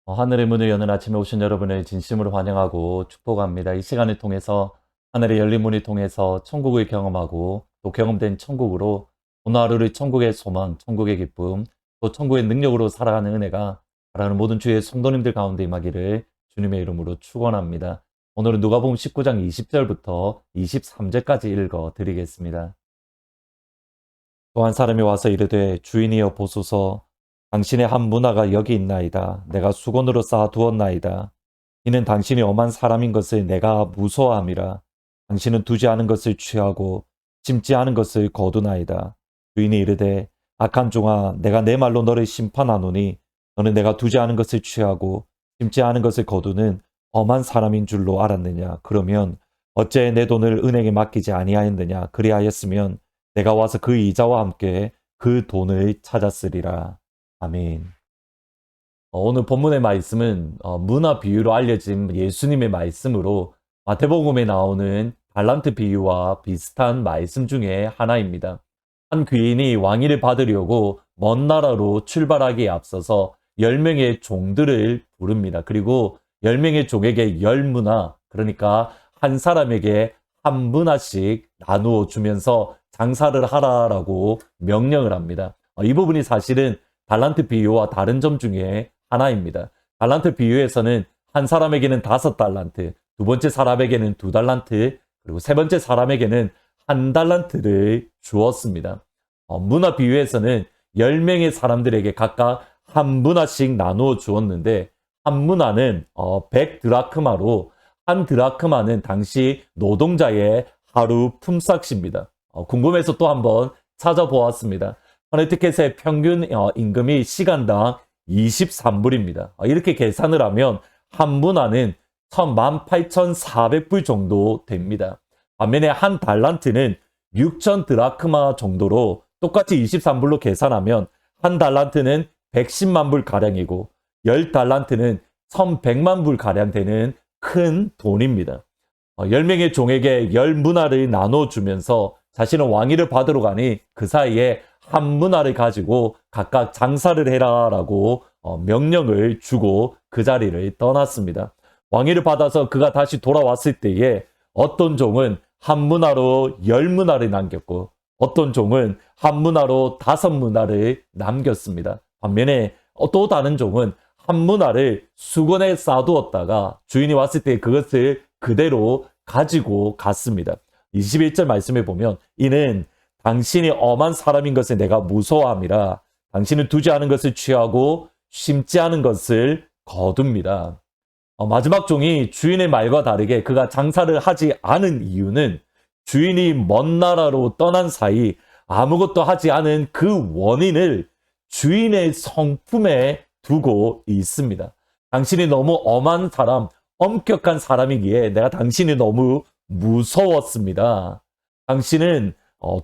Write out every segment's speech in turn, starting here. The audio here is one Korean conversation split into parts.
하늘의 문을 여는 아침에 오신 여러분을 진심으로 환영하고 축복합니다. 이 시간을 통해서 하늘의 열린 문을 통해서 천국을 경험하고 또 경험된 천국으로 오늘 하루를 천국의 소망, 천국의 기쁨, 또 천국의 능력으로 살아가는 은혜가 바라는 모든 주의 성도님들 가운데 임하기를 주님의 이름으로 축원합니다. 오늘은 누가복음 19장 20절부터 23절까지 읽어 드리겠습니다. 또 한 사람이 와서 이르되 주인이여 보소서 당신의 한 문화가 여기 있나이다. 내가 수건으로 쌓아 두었나이다. 이는 당신이 엄한 사람인 것을 내가 무서워함이라. 당신은 두지 않은 것을 취하고 심지 않은 것을 거두나이다. 주인이 이르되 악한 종아 내가 내 말로 너를 심판하노니 너는 내가 두지 않은 것을 취하고 심지 않은 것을 거두는 엄한 사람인 줄로 알았느냐. 그러면 어째 내 돈을 은행에 맡기지 아니하였느냐. 그리하였으면 내가 와서 그 이자와 함께 그 돈을 찾았으리라. 아멘. 오늘 본문의 말씀은 문화 비유로 알려진 예수님의 말씀으로 마태복음에 나오는 달란트 비유와 비슷한 말씀 중에 하나입니다. 한 귀인이 왕위를 받으려고 먼 나라로 출발하기에 앞서서 10명의 종들을 부릅니다. 그리고 10명의 종에게 10문화, 그러니까 한 사람에게 한 문화씩 나누어 주면서 장사를 하라라고 명령을 합니다. 이 부분이 사실은 달란트 비유와 다른 점 중에 하나입니다. 달란트 비유에서는 한 사람에게는 5달란트, 두 번째 사람에게는 2달란트, 그리고 세 번째 사람에게는 1달란트를 주었습니다. 문화 비유에서는 10명의 사람들에게 각각 한 문화씩 나누어 주었는데 한 문화는 100드라크마로 한 드라크마는 당시 노동자의 하루 품삯입니다. 궁금해서 또 한번 찾아보았습니다. 커네티켓의 평균 임금이 시간당 23불입니다. 이렇게 계산을 하면 한 문화는 18,400불 정도 됩니다. 반면에 한 달란트는 6천 드라크마 정도로 똑같이 23불로 계산하면 한 달란트는 110만 불 가량이고 10달란트는 1100만 불 가량 되는 큰 돈입니다. 10명의 종에게 10문화를 나눠주면서 자신은 왕위를 받으러 가니 그 사이에 한 문화를 가지고 각각 장사를 해라라고 명령을 주고 그 자리를 떠났습니다. 왕위를 받아서 그가 다시 돌아왔을 때에 어떤 종은 한 문화로 10문화를 남겼고 어떤 종은 한 문화로 5문화를 남겼습니다. 반면에 또 다른 종은 한 문화를 수건에 쌓아두었다가 주인이 왔을 때 그것을 그대로 가지고 갔습니다. 21절 말씀에 보면 이는 당신이 엄한 사람인 것을 내가 무서워함이라. 당신은 두지 않은 것을 취하고 심지 않은 것을 거둡니다. 마지막 종이 주인의 말과 다르게 그가 장사를 하지 않은 이유는 주인이 먼 나라로 떠난 사이 아무것도 하지 않은 그 원인을 주인의 성품에 두고 있습니다. 당신이 너무 엄한 사람, 엄격한 사람이기에 내가 당신이 너무 무서웠습니다. 당신은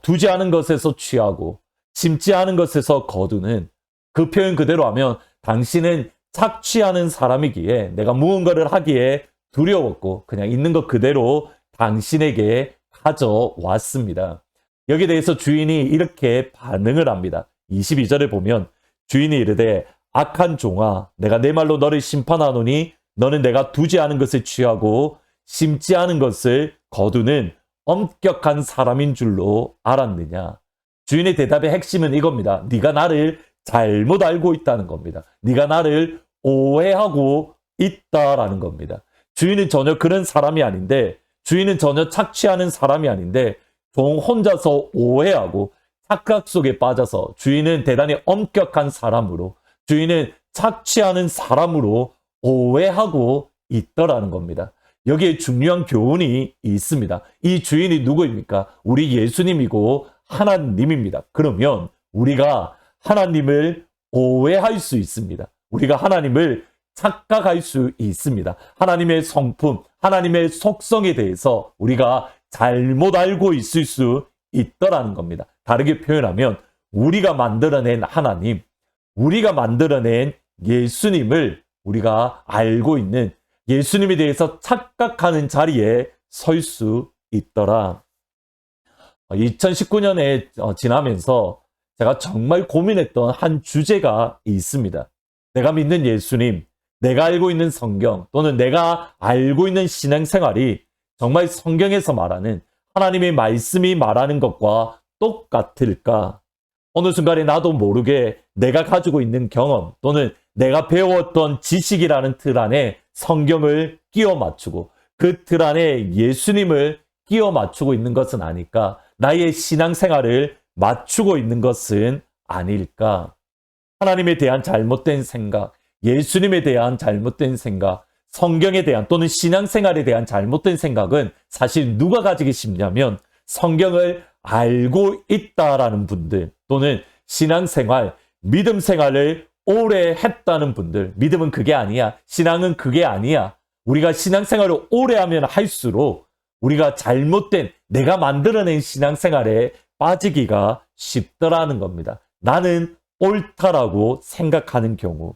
두지 않은 것에서 취하고 심지 않은 것에서 거두는, 그 표현 그대로 하면 당신은 착취하는 사람이기에 내가 무언가를 하기에 두려웠고 그냥 있는 것 그대로 당신에게 가져왔습니다. 여기에 대해서 주인이 이렇게 반응을 합니다. 22절에 보면 주인이 이르되 악한 종아 내가 내 말로 너를 심판하노니 너는 내가 두지 않은 것을 취하고 심지 않은 것을 거두는 엄격한 사람인 줄로 알았느냐. 주인의 대답의 핵심은 이겁니다. 네가 나를 잘못 알고 있다는 겁니다. 네가 나를 오해하고 있다라는 겁니다. 주인은 전혀 그런 사람이 아닌데, 주인은 전혀 착취하는 사람이 아닌데 종 혼자서 오해하고 착각 속에 빠져서 주인은 대단히 엄격한 사람으로, 주인은 착취하는 사람으로 오해하고 있더라는 겁니다. 여기에 중요한 교훈이 있습니다. 이 주인이 누구입니까? 우리 예수님이고 하나님입니다. 그러면 우리가 하나님을 오해할 수 있습니다. 우리가 하나님을 착각할 수 있습니다. 하나님의 성품, 하나님의 속성에 대해서 우리가 잘못 알고 있을 수 있더라는 겁니다. 다르게 표현하면 우리가 만들어낸 하나님, 우리가 만들어낸 예수님을 우리가 알고 있는, 예수님에 대해서 착각하는 자리에 설 수 있더라. 2019년에 지나면서 제가 정말 고민했던 한 주제가 있습니다. 내가 믿는 예수님, 내가 알고 있는 성경 또는 내가 알고 있는 신앙생활이 정말 성경에서 말하는 하나님의 말씀이 말하는 것과 똑같을까? 어느 순간에 나도 모르게 내가 가지고 있는 경험 또는 내가 배웠던 지식이라는 틀 안에 성경을 끼워 맞추고 그 틀 안에 예수님을 끼워 맞추고 있는 것은 아닐까? 나의 신앙생활을 맞추고 있는 것은 아닐까? 하나님에 대한 잘못된 생각, 예수님에 대한 잘못된 생각, 성경에 대한 또는 신앙생활에 대한 잘못된 생각은 사실 누가 가지기 쉽냐면 성경을 알고 있다라는 분들 또는 신앙생활, 믿음 생활을 오래 했다는 분들. 믿음은 그게 아니야. 신앙은 그게 아니야. 우리가 신앙생활을 오래 하면 할수록 우리가 잘못된 내가 만들어낸 신앙생활에 빠지기가 쉽더라는 겁니다. 나는 옳다라고 생각하는 경우.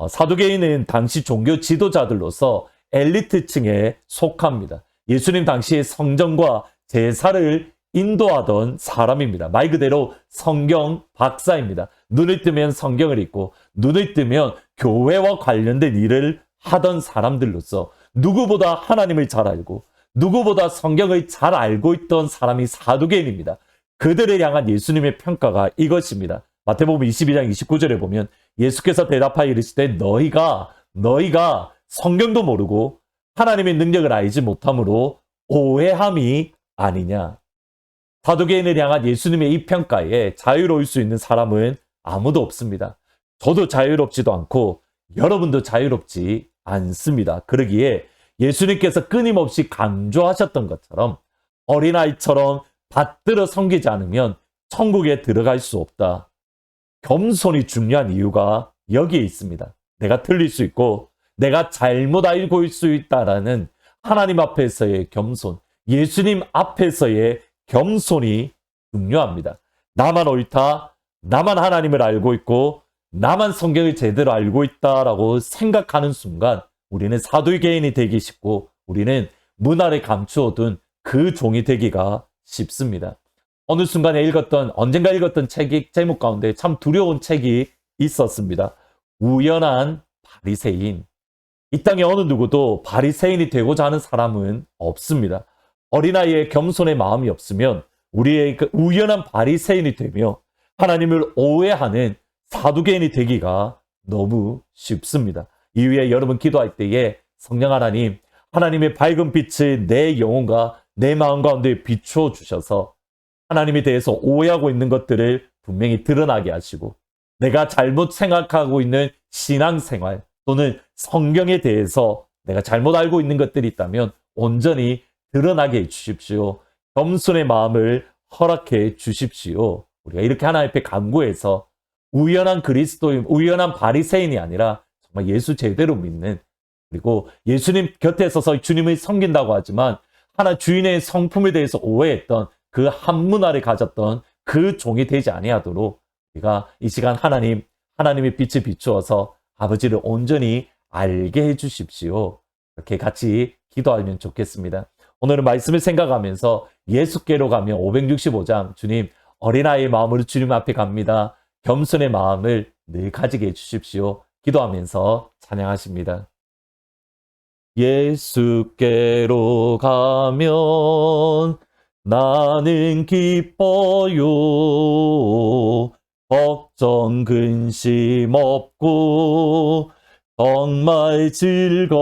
사두개인은 당시 종교 지도자들로서 엘리트층에 속합니다. 예수님 당시에 성전과 제사를 인도하던 사람입니다. 말 그대로 성경 박사입니다. 눈을 뜨면 성경을 읽고 눈을 뜨면 교회와 관련된 일을 하던 사람들로서 누구보다 하나님을 잘 알고 누구보다 성경을 잘 알고 있던 사람이 사두개인입니다. 그들을 향한 예수님의 평가가 이것입니다. 마태복음 22장 29절에 보면 예수께서 대답하여 이르시되 너희가 성경도 모르고 하나님의 능력을 알지 못함으로 오해함이 아니냐. 사두개인을 향한 예수님의 이 평가에 자유로울 수 있는 사람은 아무도 없습니다. 저도 자유롭지도 않고 여러분도 자유롭지 않습니다. 그러기에 예수님께서 끊임없이 강조하셨던 것처럼 어린아이처럼 받들어 섬기지 않으면 천국에 들어갈 수 없다. 겸손이 중요한 이유가 여기에 있습니다. 내가 틀릴 수 있고 내가 잘못 알고 있을 수 있다라는 하나님 앞에서의 겸손, 예수님 앞에서의 겸손이 중요합니다. 나만 옳다, 나만 하나님을 알고 있고 나만 성경을 제대로 알고 있다라고 생각하는 순간 우리는 사두개인이 되기 쉽고 우리는 문화를 감추어둔 그 종이 되기가 쉽습니다. 어느 순간에 언젠가 읽었던 책이 제목 가운데 참 두려운 책이 있었습니다. 우연한 바리새인. 이 땅에 어느 누구도 바리새인이 되고자 하는 사람은 없습니다. 어린아이의 겸손의 마음이 없으면 우리의 그 우연한 바리새인이 되며 하나님을 오해하는 사두개인이 되기가 너무 쉽습니다. 이후에 여러분 기도할 때에 성령 하나님, 하나님의 밝은 빛을 내 영혼과 내 마음 가운데 비추어 주셔서 하나님에 대해서 오해하고 있는 것들을 분명히 드러나게 하시고 내가 잘못 생각하고 있는 신앙생활 또는 성경에 대해서 내가 잘못 알고 있는 것들이 있다면 온전히 드러나게 해주십시오. 겸손의 마음을 허락해 주십시오. 우리가 이렇게 하나님 앞에 간구해서 우연한 그리스도인, 우연한 바리새인이 아니라 정말 예수 제대로 믿는 그리고 예수님 곁에 서서 주님을 섬긴다고 하지만 하나 주인의 성품에 대해서 오해했던 그 한문화를 가졌던 그 종이 되지 아니하도록 우리가 이 시간 하나님의 빛을 비추어서 아버지를 온전히 알게 해주십시오. 이렇게 같이 기도하면 좋겠습니다. 오늘은 말씀을 생각하면서 예수께로 가면 565장 주님 어린아이의 마음으로 주님 앞에 갑니다. 겸손의 마음을 늘 가지게 해주십시오. 기도하면서 찬양하십니다. 예수께로 가면 나는 기뻐요. 걱정 근심 없고 정말 즐거워.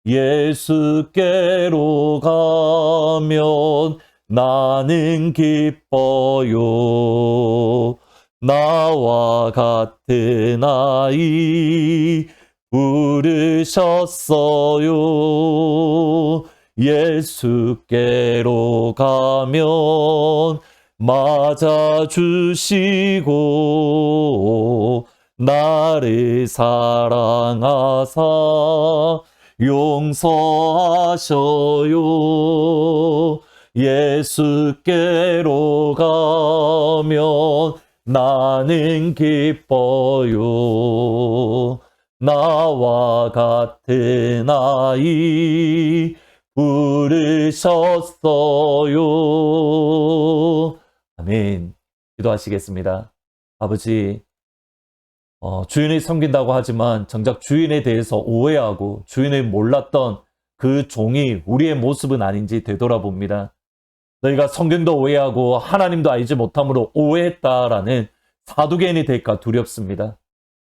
예수께로 가면 나는 기뻐요. 나와 같은 아이 부르셨어요. 예수께로 가면 맞아주시고 나를 사랑하사 용서하셔요. 예수께로 가면 나는 기뻐요. 나와 같은 아이 부르셨어요. 아멘. 기도하시겠습니다. 아버지, 주인을 섬긴다고 하지만 정작 주인에 대해서 오해하고 주인을 몰랐던 그 종이 우리의 모습은 아닌지 되돌아봅니다. 너희가 성경도 오해하고 하나님도 알지 못함으로 오해했다라는 사두개인이 될까 두렵습니다.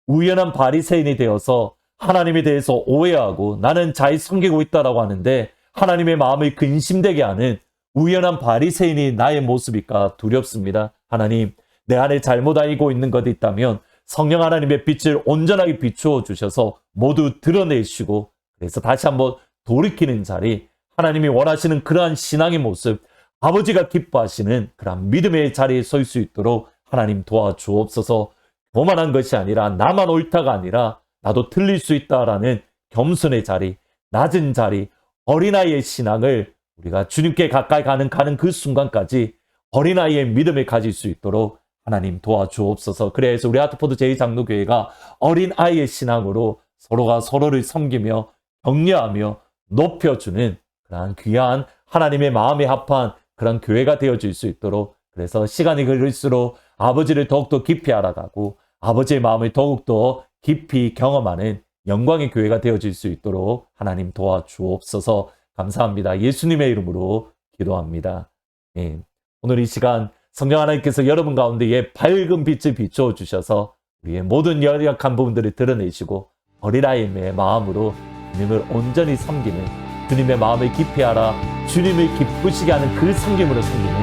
우연한 바리새인이 되어서 하나님에 대해서 오해하고 나는 잘 섬기고 있다라고 하는데 하나님의 마음을 근심되게 하는 우연한 바리새인이 나의 모습일까 두렵습니다. 하나님, 내 안에 잘못 알고 있는 것이 있다면 성령 하나님의 빛을 온전하게 비추어 주셔서 모두 드러내시고 그래서 다시 한번 돌이키는 자리, 하나님이 원하시는 그러한 신앙의 모습, 아버지가 기뻐하시는 그러한 믿음의 자리에 설 수 있도록 하나님 도와주옵소서. 교만한 것이 아니라 나만 옳다가 아니라 나도 틀릴 수 있다라는 겸손의 자리, 낮은 자리, 어린아이의 신앙을 우리가 주님께 가까이 가는 그 순간까지 어린아이의 믿음을 가질 수 있도록 하나님 도와주옵소서. 그래서 우리 하트포드 제2장로교회가 어린아이의 신앙으로 서로가 서로를 섬기며 격려하며 높여주는 그러한 귀한 하나님의 마음에 합한 그런 교회가 되어질 수 있도록 그래서 시간이 흐를수록 아버지를 더욱더 깊이 알아가고 아버지의 마음을 더욱더 깊이 경험하는 영광의 교회가 되어질 수 있도록 하나님 도와주옵소서. 감사합니다. 예수님의 이름으로 기도합니다. 예. 오늘 이 시간 성령 하나님께서 여러분 가운데에 밝은 빛을 비추어 주셔서 우리의 모든 연약한 부분들을 드러내시고 어린아이의 마음으로 주님을 온전히 섬기는 주님의 마음을 깊이 알아 주님을 기쁘시게 하는 그 섬김으로 섬기는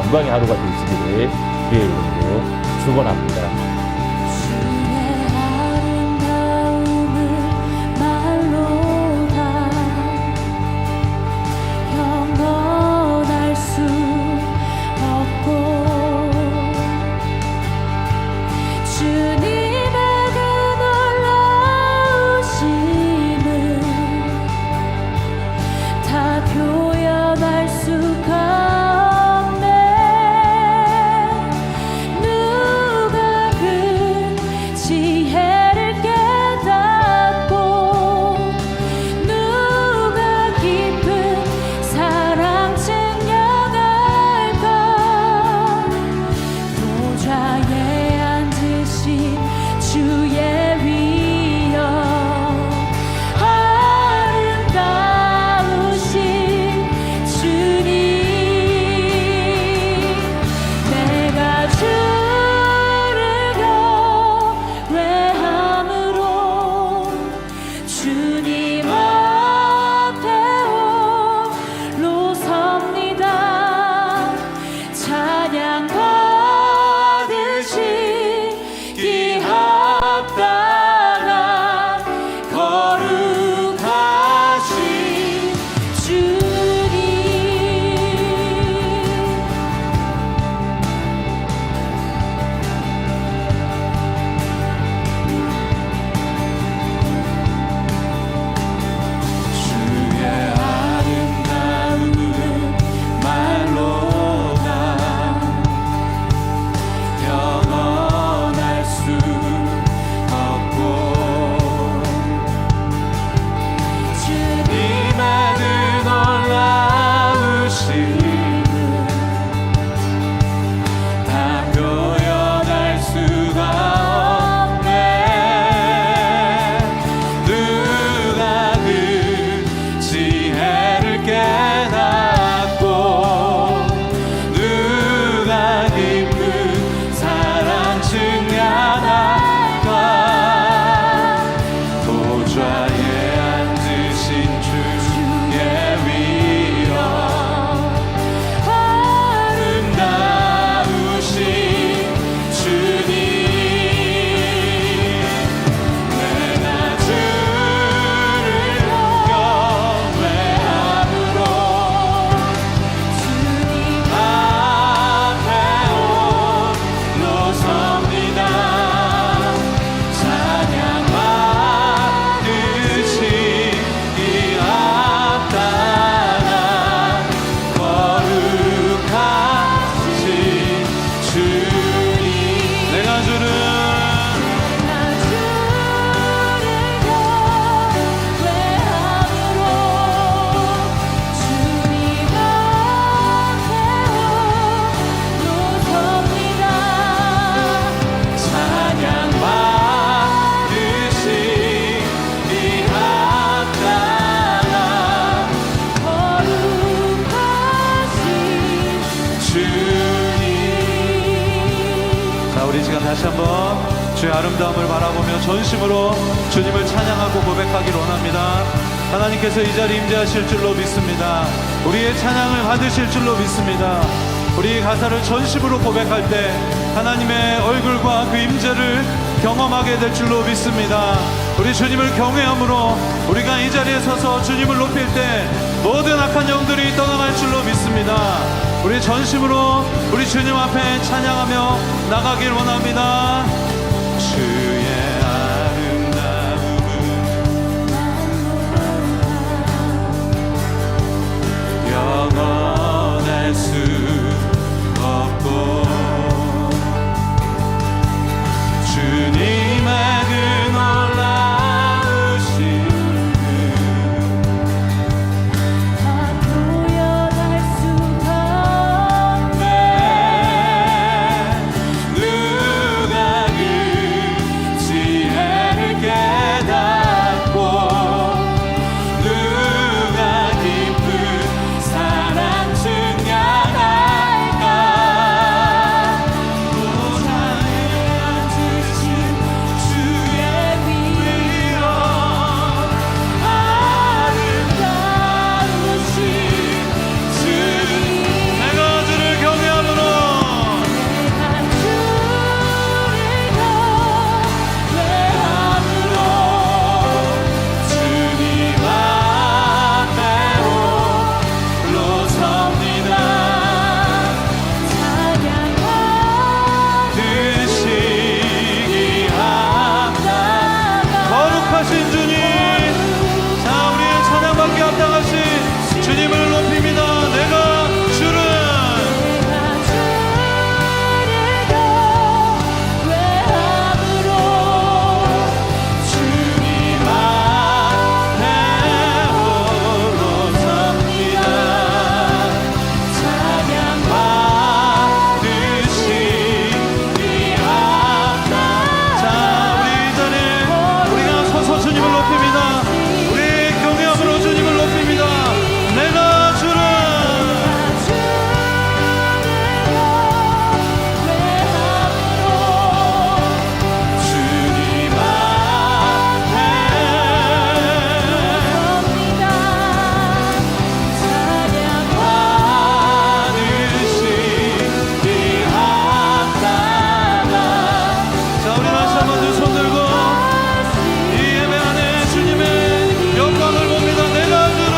영광의 하루가 되시기를 주의 이름으로 축원합니다. 누가 바라보며 전심으로 주님을 찬양하고 고백하기를 원합니다. 하나님께서 이 자리에 임재하실 줄로 믿습니다. 우리의 찬양을 받으실 줄로 믿습니다. 우리 가사를 전심으로 고백할 때 하나님의 얼굴과 그 임재를 경험하게 될 줄로 믿습니다. 우리 주님을 경외함으로 우리가 이 자리에 서서 주님을 높일 때 모든 악한 영들이 떠나갈 줄로 믿습니다. 우리 전심으로 우리 주님 앞에 찬양하며 나가길 원합니다. 주의 아름다움은 영원할 수 없고 주님의 그 놀라우신 다 표현할 수가 없네. 누가 그 지혜를 깨닫고 누가 깊은 사랑 증량할까. 보좌에 앉으신 주의 위엄 아름다우신 주님. 내가 주를 경외함으로 주님 앞에 홀로 섭니다. 드시기 합당 거룩하신 주님. 자, 우리의 찬양받기 합당하신 주님을 높입니다. 내가 주를 주님 앞에 홀로 섭니다. 찬양 받으시기 합당. 자, 우리 이 자리에 우리가 서서 주님을 높입니다. 우리 경외함으로 주님을 높입니다. 내가 주를 주님 앞에 받으시기 합당하. 자, 우리 다시 한번 두 손 들고 이 예배 안에 주님의 영광을 봅니다. 내가 주를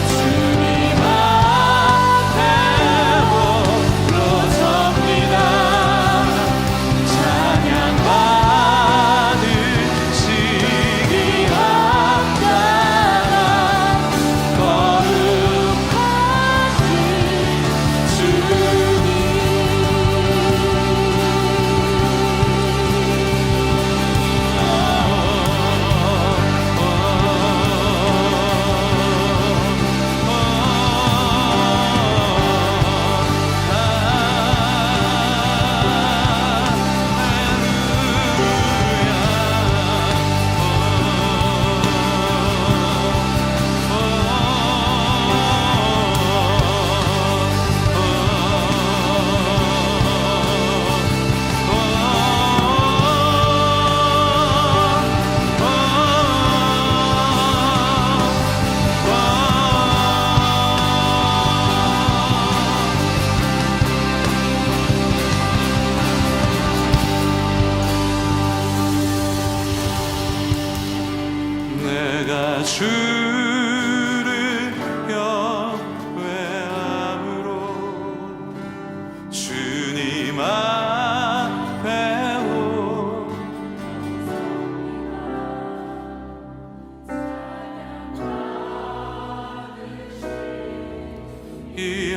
주님 앞에 홀로 섭니다. 찬양 받으시기 합당한 거룩하신 내가 주를 경외함으로 주님 앞에 이